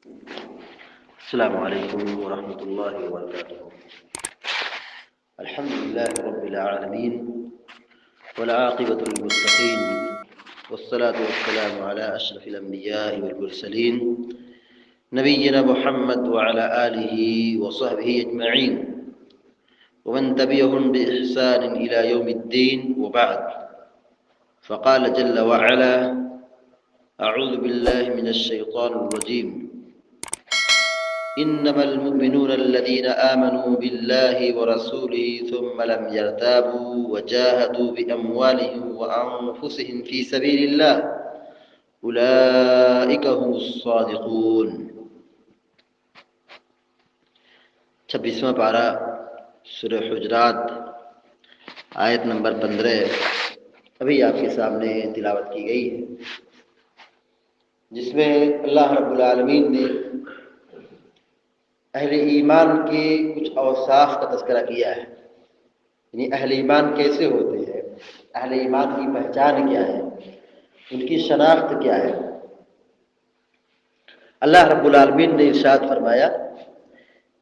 السلام علیکم ورحمۃ اللہ وبرکاتہ۔ الحمد للہ رب العالمین والعاقبۃ للمتقین والصلاة والسلام علی اشرف الانبیاء والمرسلین نبینا محمد وعلی آلہ وصحبہ اجمعین ومن تبعهم بإحسان إلى يوم الدين وبعد، فقال جل وعلا: أعوذ بالله من الشيطان الرجيم، إنما المؤمنون الذين آمنوا بالله ورسوله ثم لم يرتابوا وجاهدوا بأموالهم وأنفسهم في سبيل الله أولئك هم الصادقون۔ 26واں پارہ سورہ حجرات آیت نمبر 15 ابھی آپ کے سامنے تلاوت کی گئی ہے، جس میں اللہ رب العالمین نے اہل ایمان کے کچھ اوصاف کا تذکرہ کیا ہے، یعنی اہل ایمان کیسے ہوتے ہیں، اہل ایمان کی پہچان کیا ہے، ان کی شناخت کیا ہے۔ اللہ رب العالمین نے ارشاد فرمایا: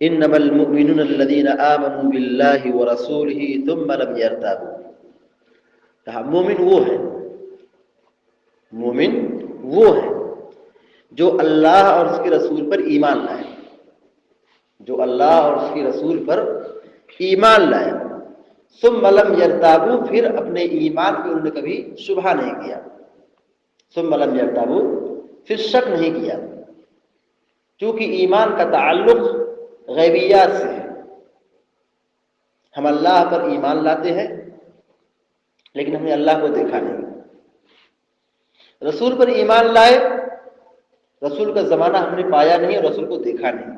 انما المؤمنون الذين آمنوا بالله ورسوله ثم لم يرتابوا۔ کہا مومن وہ ہے، مومن وہ ہے جو اللہ اور اس کے رسول پر ایمان لائے، جو اللہ اور اس کے رسول پر ایمان لائے، ثم لم یرتابوا، پھر اپنے ایمان پہ انہوں نے کبھی شبہ نہیں کیا، ثم لم یرتابوا، پھر شک نہیں کیا، کیونکہ ایمان کا تعلق غیبیات سے ہے۔ ہم اللہ پر ایمان لاتے ہیں لیکن ہم نے اللہ کو دیکھا نہیں، رسول پر ایمان لائے، رسول کا زمانہ ہم نے پایا نہیں اور رسول کو دیکھا نہیں،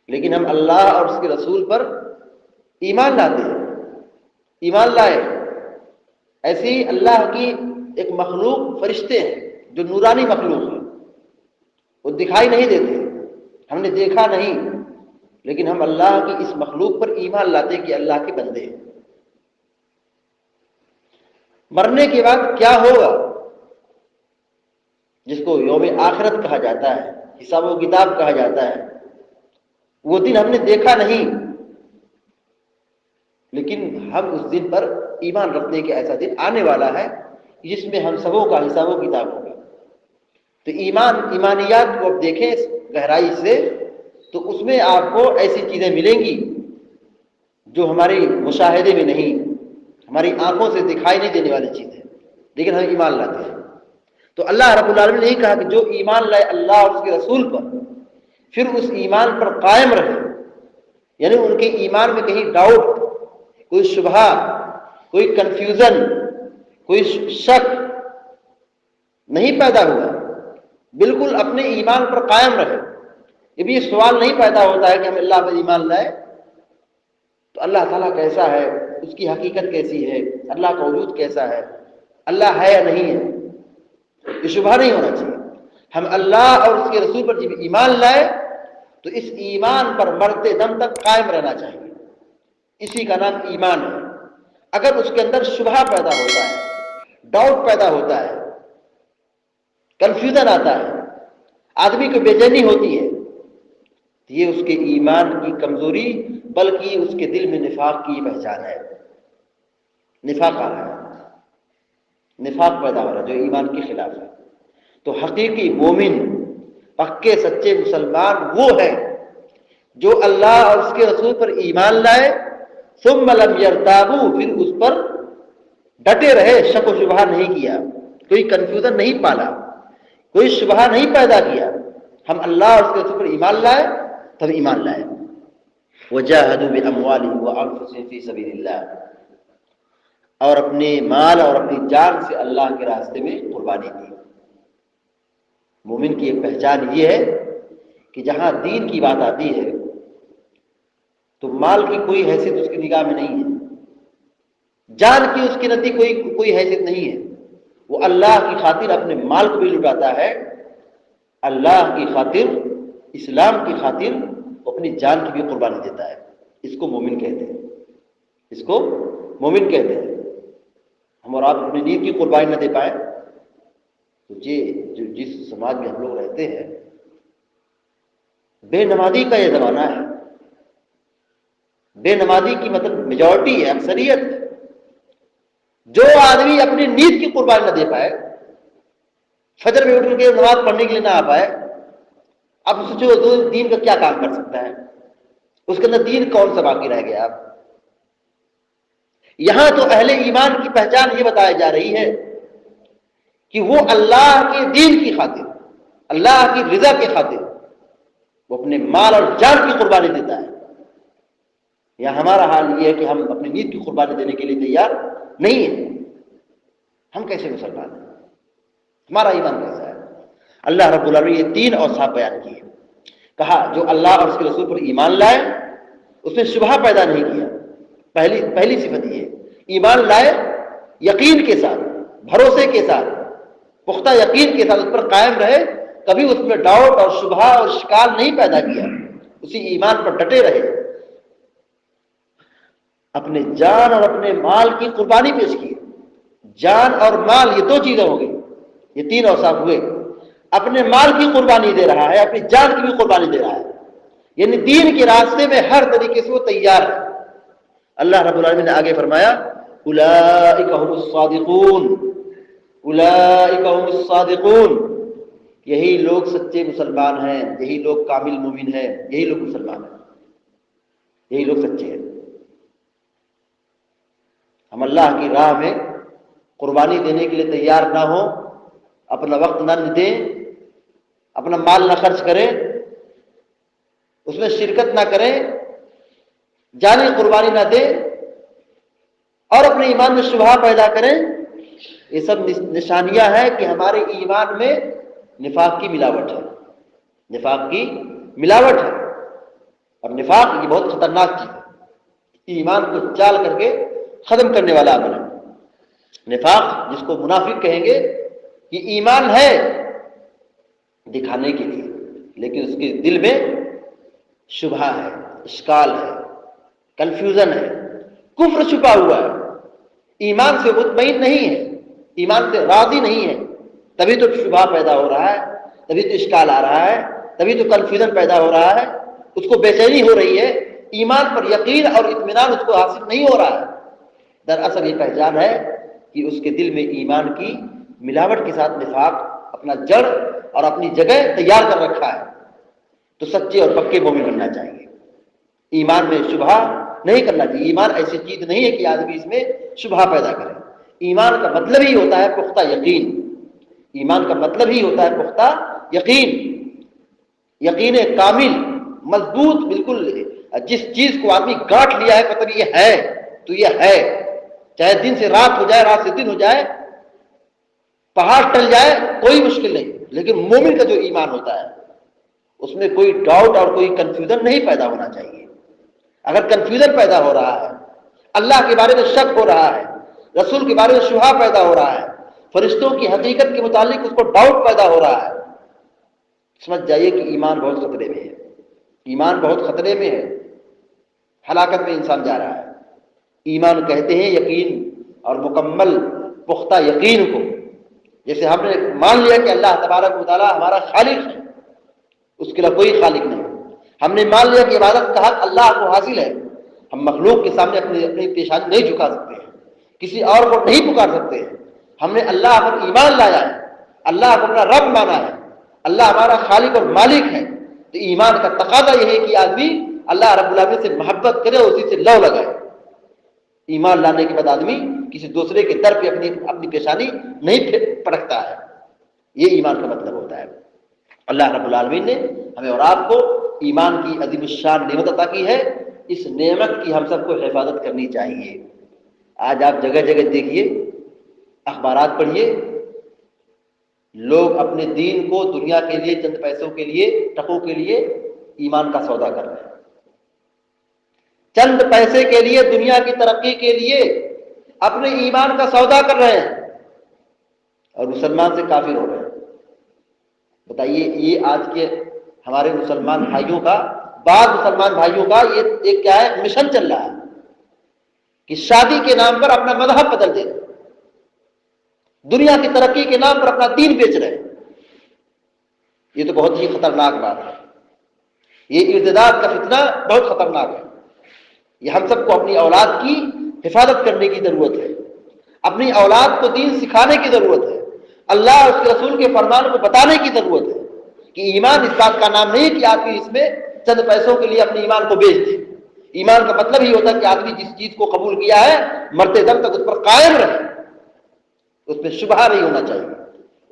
لیکن ہم اللہ اور اس کے رسول پر ایمان لاتے ہیں، ایمان لائے۔ ایسے ہی اللہ کی ایک مخلوق فرشتے ہیں جو نورانی مخلوق ہیں، وہ دکھائی نہیں دیتے، ہم نے دیکھا نہیں، لیکن ہم اللہ کی اس مخلوق پر ایمان لاتے کہ اللہ کے بندے ہیں۔ مرنے کے بعد کیا ہوگا، جس کو یوم آخرت کہا جاتا ہے، حساب و کتاب کہا جاتا ہے، وہ دن ہم نے دیکھا نہیں، لیکن ہم اس دن پر ایمان رکھتے ہیں کہ ایسا دن آنے والا ہے جس میں ہم سبوں کا حساب و کتاب ہوگا۔ تو ایمانیات کو اب دیکھیں گہرائی سے، تو اس میں آپ کو ایسی چیزیں ملیں گی جو ہماری مشاہدے میں نہیں، ہماری آنکھوں سے دکھائی نہیں دینے والی چیزیں، لیکن ہم ایمان لاتے ہیں۔ تو اللہ رب العالمین نے یہی کہا کہ جو ایمان لائے اللہ اور اس کے رسول پر، پھر اس ایمان پر قائم رہے، یعنی ان کے ایمان میں کہیں ڈاؤٹ، کوئی شبہ، کوئی کنفیوژن، کوئی شک نہیں پیدا ہوا، بالکل اپنے ایمان پر قائم رہے۔ یہ بھی سوال نہیں پیدا ہوتا ہے کہ ہم اللہ پر ایمان لائے تو اللہ تعالیٰ کیسا ہے، اس کی حقیقت کیسی ہے، اللہ کا وجود کیسا ہے، اللہ ہے یا نہیں ہے، یہ شبہ نہیں ہونا چاہیے۔ ہم اللہ اور اس کے رسول پر جب ایمان لائے تو اس ایمان پر مرتے دم تک قائم رہنا چاہیے، اسی کا نام ایمان ہے۔ اگر اس کے اندر شبہ پیدا ہوتا ہے، ڈاؤٹ پیدا ہوتا ہے، کنفیوژن آتا ہے، آدمی کو بے چینی ہوتی ہے، تو یہ اس کے ایمان کی کمزوری بلکہ اس کے دل میں نفاق کی پہچان ہے۔ نفاق آ رہا ہے، نفاق پیدا ہو رہا ہے جو ایمان کے خلاف ہے۔ تو حقیقی مومن، پکے سچے مسلمان وہ ہے جو اللہ اور اس کے رسول پر ایمان لائے، ثم لم یرتابوا، پھر اس پر ڈٹے رہے، شک و شبہ نہیں کیا، کوئی کنفیوژن نہیں پالا، کوئی شبہ نہیں پیدا کیا۔ ہم اللہ اور اس کے رسول پر ایمان لائے تب ایمان لائے۔ وجاہدوا باموالہم وانفسہم فی سبیل اللہ، اور اپنے مال اور اپنی جان سے اللہ کے راستے میں قربانی دی۔ مومن کی ایک پہچان یہ ہے کہ جہاں دین کی بات آتی ہے تو مال کی کوئی حیثیت اس کی نگاہ میں نہیں ہے، جان کی اس کے نزدیک کوئی حیثیت نہیں ہے۔ وہ اللہ کی خاطر اپنے مال کو بھی لٹاتا ہے، اللہ کی خاطر، اسلام کی خاطر وہ اپنی جان کی بھی قربانی دیتا ہے۔ اس کو مومن کہتے ہیں، اس کو مومن کہتے ہیں۔ ہم اور آپ اپنی نیند کی قربانی نہ دے پائیں تو جس سماج میں ہم لوگ رہتے ہیں بے نمازی کا یہ زمانہ ہے. بے نمازی کی مطلب میجورٹی ہے، اکثریت ہے. جو آدمی اپنی نیند کی قربانی نہ دے پائے، فجر میں اٹھ کے نماز پڑھنے کے لیے نہ آ پائے، اب سوچو وہ دین کا کیا کام کر سکتا ہے؟ اس کے اندر دین کون سا باقی رہ گیا؟ اب یہاں تو اہل ایمان کی پہچان یہ بتائی جا رہی ہے کہ وہ اللہ کے دین کی خاطر، اللہ کی رضا کی خاطر وہ اپنے مال اور جان کی قربانی دیتا ہے. یا ہمارا حال یہ ہے کہ ہم اپنی نیند کی قربانی دینے کے لیے تیار نہیں ہیں. ہم کیسے مسلمان ہیں؟ ہمارا ایمان کیسا ہے؟ اللہ رب العالمین نے یہ 3 اوصاف بیان کیے. کہا جو اللہ اور اس کے رسول پر ایمان لائے اس میں شبہ پیدا نہیں کیا. پہلی صفت یہ ہے، ایمان لائے یقین کے ساتھ، بھروسے کے ساتھ، پختہ یقین کے ساتھ اس پر قائم رہے، کبھی اس میں ڈاؤٹ اور شبہ اور اشکال نہیں پیدا کیا، اسی ایمان پر ڈٹے رہے، اپنے جان اور اپنے مال کی قربانی پیش کی. جان اور مال یہ 2 چیزیں ہو گئی، یہ 3 اوصاف ہوئے. اپنے مال کی قربانی دے رہا ہے، اپنی جان کی بھی قربانی دے رہا ہے، یعنی دین کے راستے میں ہر طریقے سے وہ تیار ہے. اللہ رب العالمین نے آگے فرمایا اولئک هم الصادقون، اولئک هم الصادقون، یہی لوگ سچے مسلمان ہیں، یہی لوگ کامل مومن ہیں، یہی لوگ مسلمان ہیں، یہی لوگ سچے ہیں. ہم اللہ کی راہ میں قربانی دینے کے لیے تیار نہ ہوں، اپنا وقت نہ دیں، اپنا مال نہ خرچ کریں، اس میں شرکت نہ کریں، جانی قربانی نہ دیں اور اپنے ایمان میں شبہ پیدا کریں. یہ سب نشانیاں ہیں کہ ہمارے ایمان میں نفاق کی ملاوٹ ہے، نفاق کی ملاوٹ ہے. اور نفاق یہ بہت خطرناک چیز ہے، ایمان کو چال کر کے ختم کرنے والا عمل ہے. نفاق جس کو منافق کہیں گے، یہ ایمان ہے دکھانے کے لیے، لیکن اس کے دل میں شبہ ہے، اشکال ہے، کنفیوژن ہے، کفر چھپا ہوا ہے، ایمان سے مطمئن نہیں ہے، ایمان سے راضی نہیں ہے. تبھی تو شبہ پیدا ہو رہا ہے، تبھی تو اشکال آ رہا ہے، تبھی تو کنفیوژن پیدا ہو رہا ہے، اس کو بے چینی ہو رہی ہے، ایمان پر یقین اور اطمینان اس کو حاصل نہیں ہو رہا ہے. دراصل یہ پہچان ہے کہ اس کے دل میں ایمان کی ملاوٹ کے ساتھ نفاق اپنا جڑ اور اپنی جگہ تیار کر رکھا ہے. تو سچے اور پکے مومن بننا چاہیے، ایمان میں شبہ نہیں کرنا چاہیے. ایمان ایسی چیز نہیں ہے کہ آدمی اس میں شبہ پیدا کرے. ایمان کا مطلب ہی ہوتا ہے پختہ یقین، ایمان کا مطلب ہی ہوتا ہے پختہ یقین، یقین کامل مضبوط. بالکل جس چیز کو آدمی گاٹ لیا ہے مطلب یہ ہے تو یہ ہے، چاہے دن سے رات ہو جائے، رات سے دن ہو جائے، پہاڑ ٹل جائے، کوئی مشکل نہیں. لیکن مومن کا جو ایمان ہوتا ہے اس میں کوئی ڈاؤٹ اور کوئی کنفیوژن نہیں پیدا ہونا چاہیے. اگر کنفیوژن پیدا ہو رہا ہے، اللہ کے بارے میں شک ہو رہا ہے، رسول کے بارے میں شبہ پیدا ہو رہا ہے، فرشتوں کی حقیقت کے متعلق اس کو ڈاؤٹ پیدا ہو رہا ہے، سمجھ جائیے کہ ایمان بہت خطرے میں ہے، ایمان بہت خطرے میں ہے، ہلاکت میں انسان جا رہا ہے. ایمان کہتے ہیں یقین اور مکمل پختہ یقین کو. جیسے ہم نے مان لیا کہ اللہ تبارک و تعالیٰ ہمارا خالق ہے، اس کے علاوہ کوئی خالق نہیں. ہم نے مان لیا کہ عبادت کا حق اللہ کو حاصل ہے، ہم مخلوق کے سامنے اپنی پیشانی نہیں جھکا سکتے ہیں، کسی اور کو نہیں پکار سکتے ہیں. ہم نے اللہ پر ایمان لایا ہے، اللہ کو اپنا رب مانا ہے، اللہ ہمارا خالق اور مالک ہے. تو ایمان کا تقاضا یہ ہے کہ آدمی اللہ رب العالمین سے محبت کرے، اسی سے لو لگائے. ایمان لانے کے بعد آدمی کسی دوسرے کے در پہ اپنی پیشانی نہیں پٹکتا ہے. یہ ایمان کا مطلب ہوتا ہے. اللہ رب العالمین نے ہمیں اور آپ کو ایمان کی عظیم الشان نعمت عطا کی ہے. اس نعمت کی ہم سب کو حفاظت کرنی چاہیے. آج آپ جگہ جگہ دیکھیے، اخبارات پڑھیے، لوگ اپنے دین کو دنیا کے لیے، چند پیسوں کے لیے، ٹکوں کے لیے ایمان کا سودا کر رہے ہیں. چند پیسے کے لیے، دنیا کی ترقی کے لیے اپنے ایمان کا سودا کر رہے ہیں اور مسلمان سے کافر ہو رہے ہیں. بتائیے، یہ آج کے ہمارے مسلمان بھائیوں کا، بعض مسلمان بھائیوں کا یہ ایک کیا ہے، مشن چل رہا ہے کہ شادی کے نام پر اپنا مذہب بدل دے، دنیا کی ترقی کے نام پر اپنا دین بیچ رہے ہیں. یہ تو بہت ہی خطرناک بات ہے. یہ ارتداد کا فتنہ بہت خطرناک ہے. یہ ہم سب کو اپنی اولاد کی حفاظت کرنے کی ضرورت ہے، اپنی اولاد کو دین سکھانے کی ضرورت ہے، اللہ اور اس کے رسول کے فرمان کو بتانے کی ضرورت ہے کہ ایمان اس بات کا نام نہیں کہ آدمی اس میں چند پیسوں کے لیے اپنے ایمان کو بیچ دے. ایمان کا مطلب یہ ہوتا ہے کہ آدمی جس چیز کو قبول کیا ہے مرتے دم تک اس پر قائم رہے، اس میں شبہ نہیں ہونا چاہیے،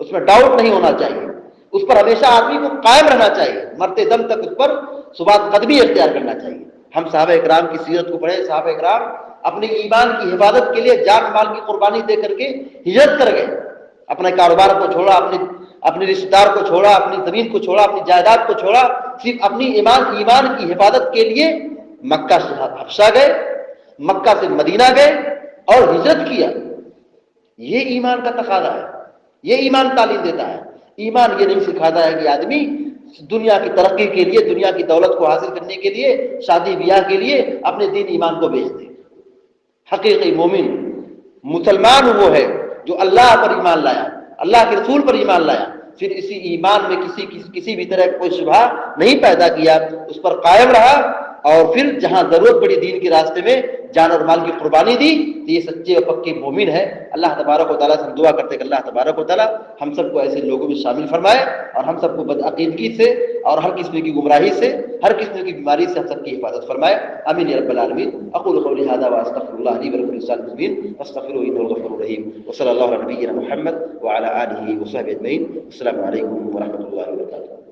اس میں ڈاؤٹ نہیں ہونا چاہیے، اس پر ہمیشہ آدمی کو قائم رہنا چاہیے، مرتے دم تک اس پر ثبات قدمی اختیار کرنا چاہیے. ہم صحابہ اکرام کی سیرت کو پڑھیں. صحابہ اکرام اپنے ایمان کی حفاظت کے لیے جان مال کی قربانی دے کر کے ہجرت کر گئے، اپنے کاروبار کو چھوڑا، اپنے رشتے دار کو چھوڑا، اپنی زمین کو چھوڑا، اپنی جائیداد کو چھوڑا، صرف اپنی ایمان کی حفاظت کے لیے مکہ سے حبشہ گئے، مکہ سے مدینہ گئے اور ہجرت کیا. یہ ایمان کا تقاضا ہے، یہ ایمان تعلیم دیتا ہے. ایمان یہ نہیں سکھاتا ہے کہ آدمی دنیا کی ترقی کے لیے، دنیا کی دولت کو حاصل کرنے کے لیے، شادی بیاہ کے لیے اپنے دین ایمان کو بیچ دے. حقیقی مومن مسلمان وہ ہے جو اللہ پر ایمان لایا، اللہ کے رسول پر ایمان لایا، پھر اسی ایمان میں کسی بھی طرح کوئی شبہ نہیں پیدا کیا، اس پر قائم رہا اور پھر جہاں ضرورت پڑی دین کے راستے میں جان اور مال کی قربانی دی. تو یہ سچے اور پکے مومن ہے. اللہ تبارک و تعالیٰ سے ہم دعا کرتے کہ اللہ تبارک و تعالیٰ ہم سب کو ایسے لوگوں میں شامل فرمائے اور ہم سب کو بدعقیدگی سے اور ہر قسم کی گمراہی سے، ہر قسم کی بیماری سے ہم سب کی حفاظت فرمائے. آمین یا رب العالمین. اقول قولی ھذا واستغفر اللہ لی ولکم ولسائر المسلمین فاستغفروہ انہ الغفور الرحیم. وصلی اللہ علی نبینا محمد وعلی آلہ وصحبہ اجمعین. السلام علیکم ورحمۃ اللہ وبرکاتہ.